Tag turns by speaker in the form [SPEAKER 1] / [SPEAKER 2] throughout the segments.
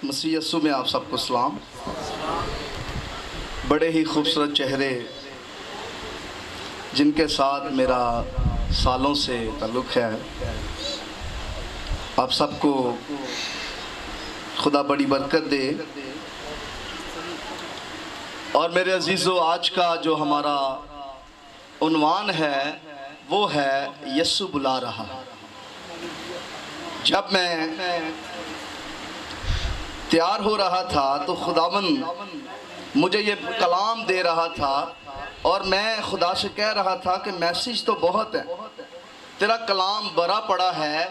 [SPEAKER 1] مسیح یسوع میں آپ سب کو سلام۔ بڑے ہی خوبصورت چہرے جن کے ساتھ میرا سالوں سے تعلق ہے، آپ سب کو خدا بڑی برکت دے۔ اور میرے عزیزو، آج کا جو ہمارا عنوان ہے وہ ہے یسوع بلا رہا۔ جب میں تیار ہو رہا تھا تو خداوند مجھے یہ کلام دے رہا تھا، اور میں خدا سے کہہ رہا تھا کہ میسیج تو بہت ہے، تیرا کلام بڑا پڑا ہے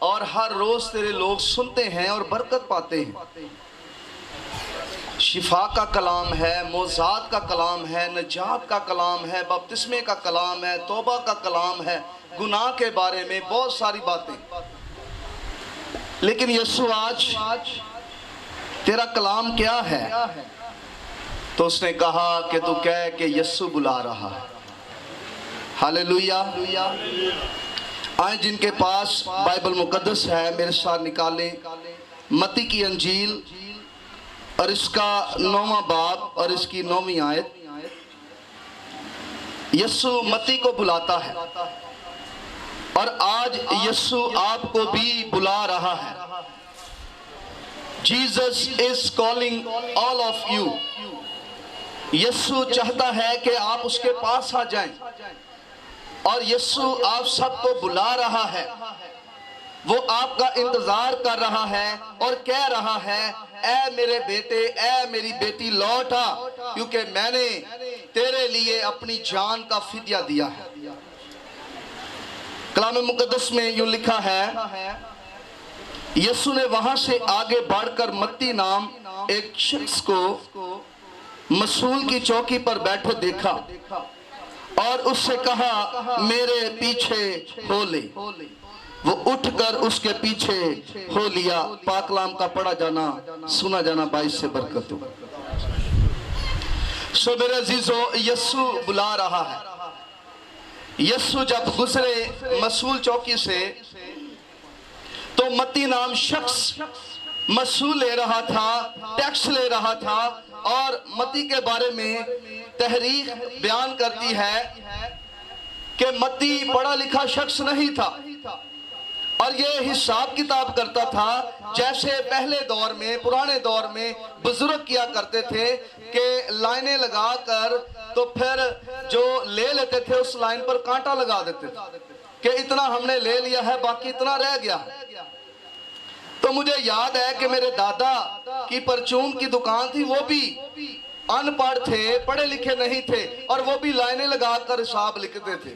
[SPEAKER 1] اور ہر روز تیرے لوگ سنتے ہیں اور برکت پاتے ہیں۔ شفا کا کلام ہے، معجزات کا کلام ہے، نجات کا کلام ہے، بپتسمے کا کلام ہے، توبہ کا کلام ہے، گناہ کے بارے میں بہت ساری باتیں۔ لیکن یسوع آج تیرا کلام کیا ہے؟ تو اس نے کہا کہ تو کہہ کہ یسوع بلا رہا ہے۔ ہاللیلویہ۔ آئیں جن کے پاس بائبل مقدس ہے میرے ساتھ نکالیں متی کی انجیل اور اس کا 9واں باب اور اس کی 9ویں آیت۔ یسوع متی کو بلاتا ہے اور آج یسوع آپ کو بھی بلا رہا ہے۔ Jesus is calling all of you۔ یسوع چاہتا ہے کہ آپ اس کے پاس آ جائیں، اور یسوع آپ سب کو بلا رہا ہے۔ وہ آپ کا انتظار کر رہا ہے اور کہہ رہا ہے، اے میرے بیٹے، اے میری بیٹی، لوٹ آ، کیونکہ میں نے تیرے لیے اپنی جان کا فدیہ دیا ہے۔ کلام مقدس میں یوں لکھا ہے، یسوع نے وہاں سے آگے بڑھ کر متی نام ایک شخص کو مسئول کی چوکی پر بیٹھے دیکھا اور اس سے کہا، میرے پیچھے ہو لے۔ وہ اٹھ کر اس کے پیچھے ہو لیا۔ پاک کلام کا پڑھا جانا سنا جانا باعث سے برکت ہو۔ سو میرے عزیزو، یسوع بلا رہا ہے۔ یسوع جب گزرے مسئول چوکی سے تو متی نام شخص مسئول لے رہا تھا، ٹیکس لے رہا تھا، اور متی کے بارے میں تحریک بیان کرتی ہے کہ متی پڑھا لکھا شخص نہیں تھا، اور یہ حساب کتاب کرتا تھا جیسے پہلے دور میں، پرانے دور میں بزرگ کیا کرتے تھے کہ لائنیں لگا کر تو پھر جو لے لیتے تھے اس لائن پر کانٹا لگا دیتے تھے کہ اتنا ہم نے لے لیا ہے، باقی اتنا رہ گیا ہے۔ تو مجھے یاد ہے کہ میرے دادا کی پرچون کی دکان تھی، وہ بھی ان پڑھ تھے، پڑھے لکھے نہیں تھے، اور وہ بھی لائنیں لگا کر حساب لکھتے تھے۔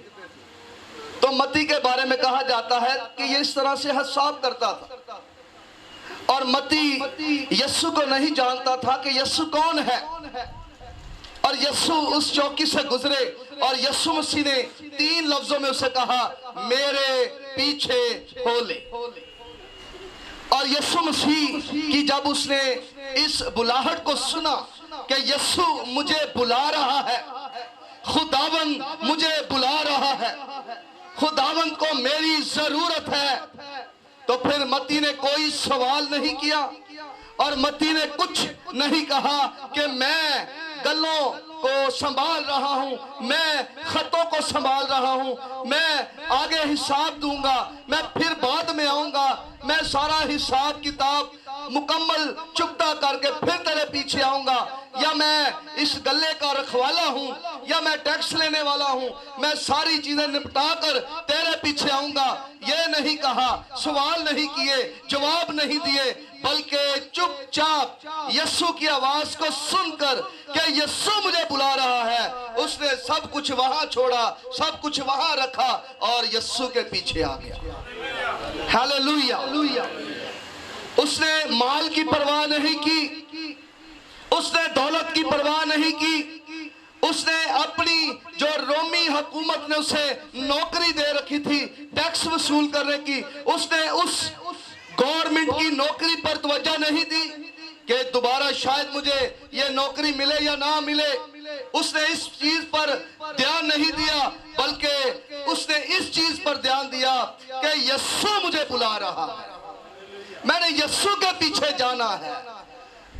[SPEAKER 1] تو متی کے بارے میں کہا جاتا ہے کہ یہ اس طرح سے حساب کرتا تھا، اور متی یسوع کو نہیں جانتا تھا کہ یسوع کون ہے۔ اور یسوع اس چوکی سے گزرے اور یسوع مسیح نے 3 لفظوں میں اسے کہا، میرے پیچھے ہو لے۔ اور یسوع مسیح کی جب اس نے اس بلاہٹ کو سنا کہ یسوع مجھے بلا رہا ہے، خداوند مجھے بلا رہا ہے، خداوند کو میری ضرورت ہے، تو پھر متی نے کوئی سوال نہیں کیا، اور متی نے کچھ نہیں کہا کہ میں گلوں کو سنبھال رہا ہوں، میں خطوں کو سنبھال رہا ہوں، میں آگے حساب دوں گا، میں پھر بعد میں آؤں گا، میں سارا حساب کتاب مکمل چکتا کر کے پھر تیرے پیچھے آؤں گا، یا میں اس گلے کا رکھوالا ہوں، یا میں ٹیکس لینے والا ہوں، میں ساری چیزیں نپٹا کر تیرے پیچھے آؤں گا۔ یہ نہیں کہا، سوال نہیں کیے، جواب نہیں دیے، بلکہ چپ چاپ یسوع کی آواز کو سن کر کہ یسوع مجھے بلا رہا ہے، اس نے سب کچھ وہاں چھوڑا، سب کچھ وہاں رکھا اور یسوع کے پیچھے آ گیا۔ ہاللیلویہ۔ اس نے مال کی پرواہ نہیں کی، اس نے دولت کی پرواہ نہیں کی، اس نے اپنی جو رومی حکومت نے اسے نوکری دے رکھی تھی ٹیکس وصول کرنے کی، اس نے اس گورنمنٹ کی نوکری پر توجہ نہیں دی کہ دوبارہ شاید مجھے یہ نوکری ملے یا نہ ملے۔ اس نے اس چیز پر دھیان نہیں دیا، بلکہ اس نے اس چیز پر دھیان دیا کہ یسوع مجھے بلا رہا ہے، میں نے یسوع کے پیچھے جانا ہے۔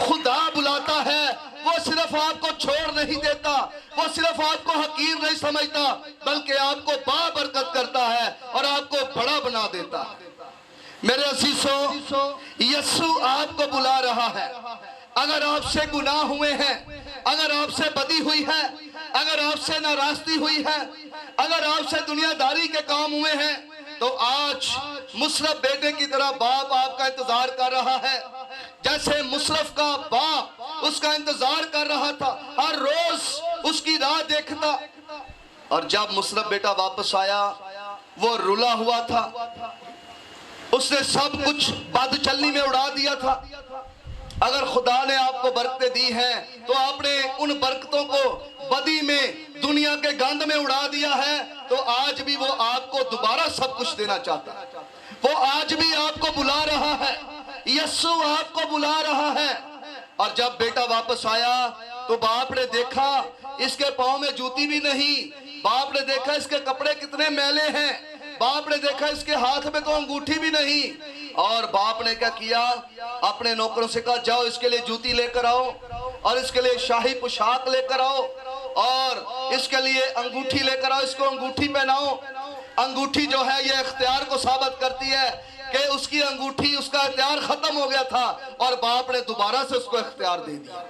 [SPEAKER 1] جب خدا بلاتا ہے وہ صرف آپ کو چھوڑ نہیں دیتا، وہ صرف آپ کو حقیر نہیں سمجھتا، بلکہ آپ کو بابرکت کرتا ہے اور آپ کو بڑا بنا دیتا ہے۔ میرے عزیزو، یسوع آپ کو بلا رہا ہے۔ اگر آپ سے گناہ ہوئے ہیں، اگر آپ سے بدی ہوئی ہے، اگر آپ سے ناراستی ہوئی ہے، اگر آپ سے دنیا داری کے کام ہوئے ہیں، تو آج مصرف بیٹے کی طرح باپ آپ کا انتظار کر رہا ہے، جیسے مصرف کا باپ اس کا انتظار کر رہا تھا، ہر روز اس کی راہ دیکھتا۔ اور جب مصرف بیٹا واپس آیا وہ رلا ہوا تھا، اس نے سب کچھ بد چلنی میں اڑا دیا تھا۔ اگر خدا نے آپ کو برکتیں دی ہیں تو آپ نے ان برکتوں کو بدی میں، دنیا کے گند میں اڑا دیا ہے، تو آج بھی وہ آپ کو دوبارہ سب کچھ دینا چاہتا ہے۔ وہ آج بھی آپ کو بلا رہا ہے، یسوع آپ کو بلا رہا ہے۔ اور جب بیٹا واپس آیا تو باپ نے دیکھا اس کے پاؤں میں جوتی بھی نہیں، باپ نے دیکھا اس کے کپڑے کتنے میلے ہیں، باپ نے دیکھا اس کے ہاتھ میں تو انگوٹھی بھی نہیں، اور باپ نے کیا کیا؟ اپنے نوکروں سے کہا جاؤ اس کے لیے جوتی لے کر آؤ، اور اس کے لیے شاہی پوشاک لے کر آؤ، اور اس کے لیے انگوٹھی لے کر آؤ، اس کو انگوٹھی پہناؤ۔ انگوٹھی جو ہے یہ اختیار کو ثابت کرتی ہے کہ اس کی انگوٹھی، اس کا اختیار ختم ہو گیا تھا اور باپ نے دوبارہ سے اس کو اختیار دے دیا۔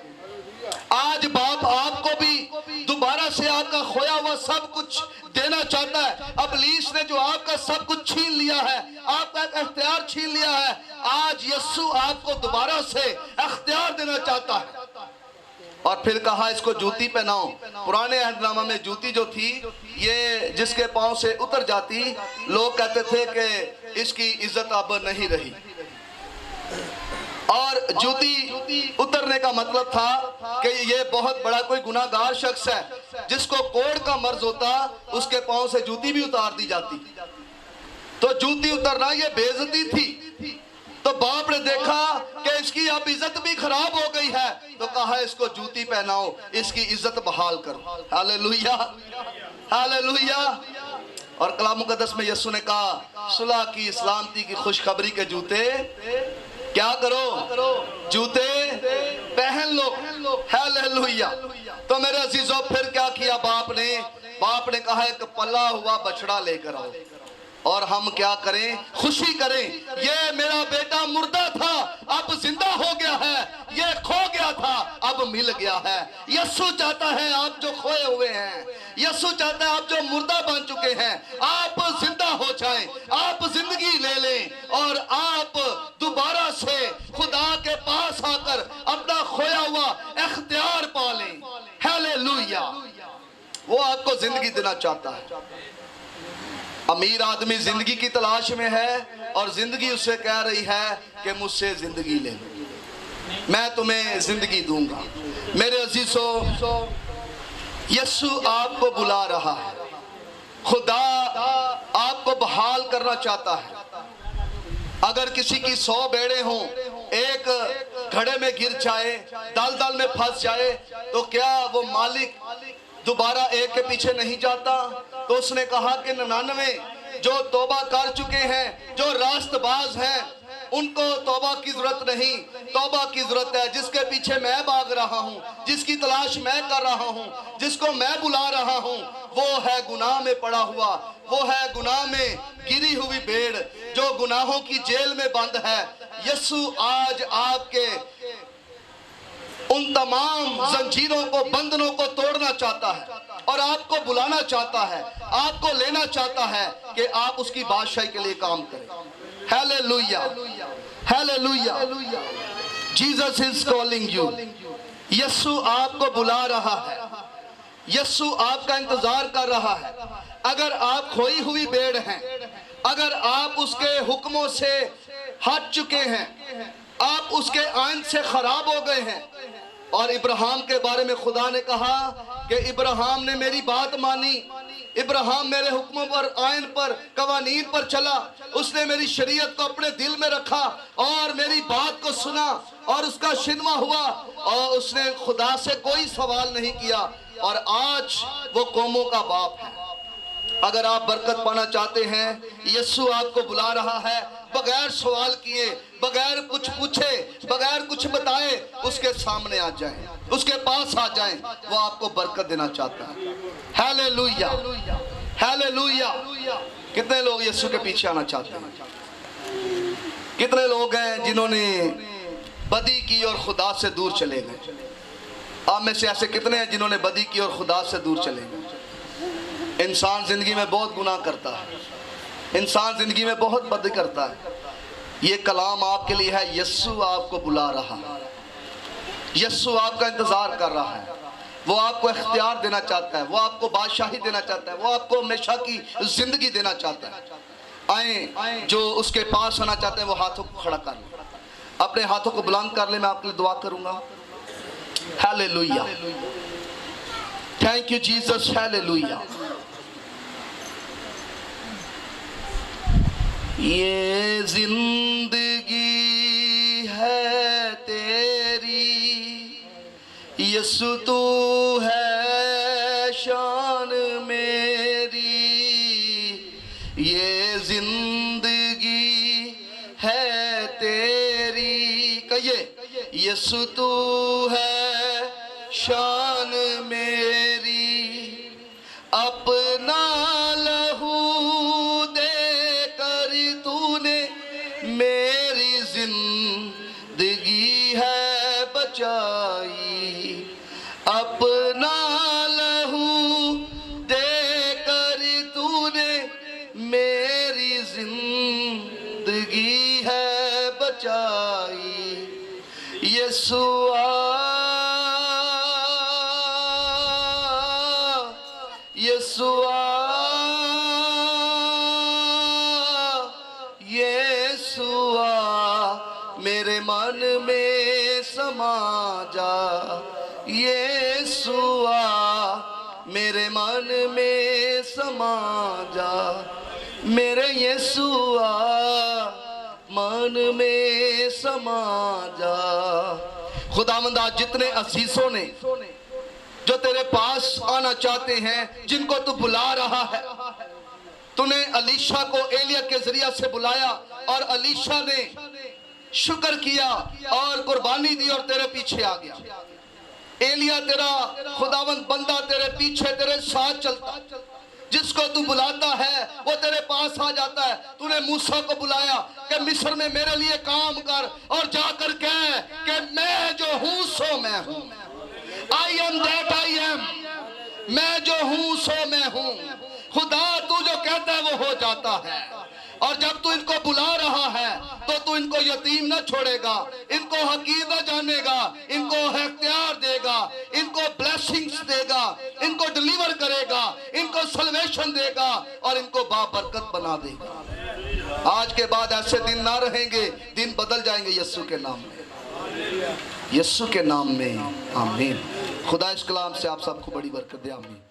[SPEAKER 1] آج باپ آپ کو بھی دوبارہ سے آپ کا کھویا ہوا سب کچھ دینا چاہتا ہے۔ ابلیس نے جو آپ کا سب کچھ چھین لیا ہے، آپ کا اختیار چھین لیا ہے، آج یسوع آپ کو دوبارہ سے اختیار دینا چاہتا ہے۔ اور پھر کہا اس کو جوتی پہناؤ۔ پرانے عہد نامہ میں جوتی جو تھی یہ جس کے پاؤں سے اتر جاتی، لوگ کہتے تھے کہ اس کی عزت اب نہیں رہی، اور جوتی اترنے کا مطلب تھا کہ یہ بہت بڑا کوئی گناہگار شخص ہے، جس کو کوڑ کا مرض ہوتا اس کے پاؤں سے جوتی بھی اتار دی جاتی۔ تو جوتی اترنا یہ بے عزتی تھی۔ تو باپ نے دیکھا کہ اس کی اب عزت بھی خراب ہو گئی ہے، تو کہا اس کو جوتی پہناؤ، اس کی عزت بحال کرو۔ ہاللیلویہ، ہاللیلویہ۔ اور کلام مقدس میں یسوع نے کہا صلح کی، سلامتی کی خوشخبری کے جوتے کیا کرو؟ جوتے پہن لو۔ ہاللیلویہ۔ تو میرے عزیزو پھر کیا کیا باپ نے؟ باپ نے کہا ایک پلا ہوا بچڑا لے کر آؤ، اور ہم کیا کریں؟ خوشی کریں۔ یہ میرا بیٹا مردہ تھا اب زندہ ہو گیا ہے، یہ کھو گیا تھا اب مل گیا ہے۔ یسوع چاہتا ہے آپ جو کھوئے ہوئے ہیں، یسوع چاہتا ہے آپ جو مردہ بن چکے ہیں، آپ زندہ ہو جائیں، آپ زندگی لے لیں، اور آپ دوبارہ سے خدا کے پاس آ کر اپنا کھویا ہوا اختیار پا لیں۔ ہاللیلویہ۔ وہ آپ کو زندگی دینا چاہتا ہے۔ امیر آدمی زندگی کی تلاش میں ہے اور زندگی اس سے کہہ رہی ہے کہ مجھ سے زندگی لے لو، میں تمہیں زندگی دوں گا۔ میرے عزیزو، یسوع آپ کو بلا رہا ہے، خدا آپ کو بحال کرنا چاہتا ہے۔ اگر کسی کی 100 بیڑے ہوں، ایک گھڑے میں گر جائے، دلدل میں پھنس جائے، تو کیا وہ مالک دوبارہ ایک کے پیچھے نہیں جاتا؟ تو اس نے کہا کہ 99 جو توبہ کر چکے ہیں، جو راست باز ہیں، ان کو توبہ کی ضرورت نہیں، توبہ کی ضرورت ہے جس کے پیچھے میں بھاگ رہا ہوں، جس کی تلاش میں کر رہا ہوں، جس کو میں بلا رہا ہوں، وہ ہے گناہ میں پڑا ہوا، وہ ہے گناہ میں گری ہوئی بھیڑ جو گناہوں کی جیل میں بند ہے۔ یسوع آج آپ کے ان تمام زنجیروں کو، بندنوں کو توڑنا چاہتا ہے اور آپ کو بلانا چاہتا ہے، آپ کو لینا چاہتا ہے کہ آپ اس کی بادشاہی کے لیے کام کریں۔ Hallelujah, hallelujah. Jesus is calling you. یسوع آپ کو بلا رہا ہے، یسوع آپ کا انتظار کر رہا ہے۔ اگر آپ کھوئی ہوئی بھیڑ ہیں، اگر آپ اس کے حکموں سے ہٹ چکے ہیں، آپ اس کے آئین سے خراب ہو گئے ہیں، اور ابراہیم کے بارے میں خدا نے کہا کہ ابراہیم نے میری بات مانی، ابراہیم میرے حکموں پر، آئین پر، قوانین پر چلا، اس نے میری شریعت کو اپنے دل میں رکھا اور میری بات کو سنا اور اس کا شنوا ہوا، اور اس نے خدا سے کوئی سوال نہیں کیا، اور آج وہ قوموں کا باپ ہے۔ اگر آپ برکت پانا چاہتے ہیں، یسوع آپ کو بلا رہا ہے، بغیر سوال کیے، بغیر کچھ پوچھے، بغیر کچھ بتائے اس کے سامنے آ جائیں، اس کے پاس آ جائیں، وہ آپ کو برکت دینا چاہتا ہے۔ Hallelujah, hallelujah. کتنے لوگ یسوع کے پیچھے آنا چاہتے ہیں؟ کتنے لوگ ہیں جنہوں نے بدی کی اور خدا سے دور چلے گئے؟ آپ میں سے ایسے کتنے ہیں جنہوں نے بدی کی اور خدا سے دور چلے گئے؟ انسان زندگی میں بہت گناہ کرتا ہے، انسان زندگی میں بہت بدی کرتا ہے۔ یہ کلام آپ کے لیے ہے، یسوع آپ کو بلا رہا ہے، یسوع آپ کا انتظار کر رہا ہے، وہ آپ کو اختیار دینا چاہتا ہے، وہ آپ کو بادشاہی دینا چاہتا ہے، وہ آپ کو ہمیشہ کی زندگی دینا چاہتا ہے۔ آئیں، جو اس کے پاس آنا چاہتے ہیں وہ ہاتھوں کو کھڑا کر لیں، اپنے ہاتھوں کو بلند کر لیں، میں آپ کے لیے دعا کروں گا۔ Hallelujah, thank you Jesus, hallelujah. یہ زندگی ہے تیری یسوع، تو ہے شان میری، یہ زندگی ہے تیری، کہیے یسوع تو ہے شان میری، اپنا لہو دے کر تو نے میری زندگی ہے بچائی، اپنا لہو دے کر تو نے میری زندگی ہے بچائی، یسوع یسوع یسوع میرے من میں سما جا، یسوع میرے من میں سما جا، میرے یسوع من میں سما جا۔ خداوند آج جتنے عزیزوں نے جو تیرے پاس آنا چاہتے ہیں، جن کو تو بلا رہا ہے، تو نے الیشا کو ایلیا کے ذریعہ سے بلایا اور الیشا نے شکر کیا اور قربانی دی اور تیرے پیچھے آ گیا۔ ایلیا تیرا خداوند بندہ تیرے پیچھے تیرے ساتھ چلتا، جس کو تو بلاتا ہے وہ تیرے پاس آ جاتا ہے۔ تو نے موسیٰ کو بلایا کہ مصر میں میرے لیے کام کر اور جا کر کہہ کہ میں جو ہوں سو میں ہوں، I am that I am، میں جو ہوں سو میں ہوں۔ خدا تو جو کہتا ہے وہ ہو جاتا ہے، اور جب تو ان کو بلا رہا ہے تو ان کو یتیم نہ چھوڑے گا، ان کو حقیر نہ جانے گا، ان کو اختیار دے گا، ان کو بلیسنگز دے گا، ان کو ڈیلیور کرے گا، ان کو سلویشن دے گا اور ان کو بابرکت بنا دے گا۔ آج کے بعد ایسے دن نہ رہیں گے، دن بدل جائیں گے یسوع کے نام میں، یسوع کے نام میں، آمین۔ خدا اس کلام سے آپ سب کو بڑی برکت دے، آمین۔